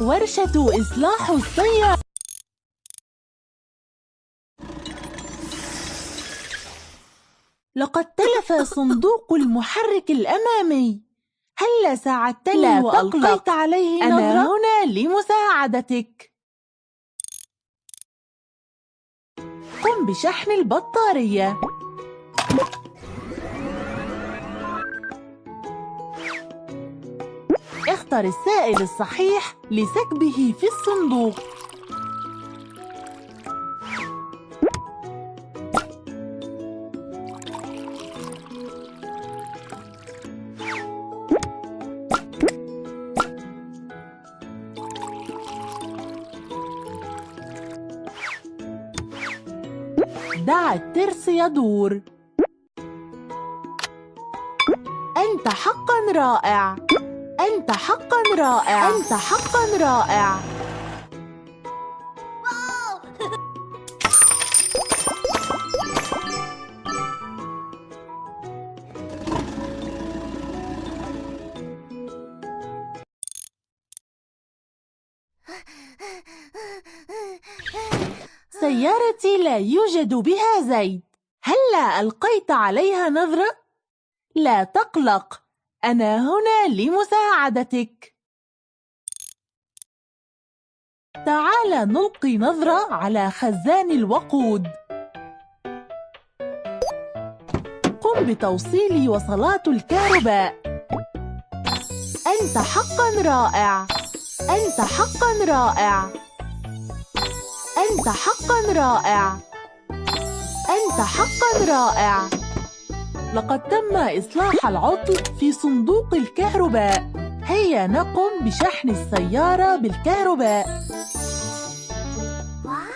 ورشة إصلاح السيارة. لقد تلف صندوق المحرك الأمامي. هلّا ساعدتني لا وألقيت عليه نظرة؟ أنا هنا لمساعدتك. قم بشحن البطارية. اختر السائل الصحيح لسكبه في الصندوق. دع الترس يدور. أنت حقاً رائع. أنت حقاً رائع. أنت حقاً رائع. سيارتي لا يوجد بها زيت. هلّا ألقيت عليها نظرة؟ لا تقلق، أنا هنا لمساعدتك. تعال نلقي نظرة على خزان الوقود. قم بتوصيل وصلات الكهرباء. أنت حقاً رائع. أنت حقاً رائع. أنت حقاً رائع. أنت حقاً رائع. لقد تم إصلاح العطل في صندوق الكهرباء. هيا نقم بشحن السيارة بالكهرباء. واو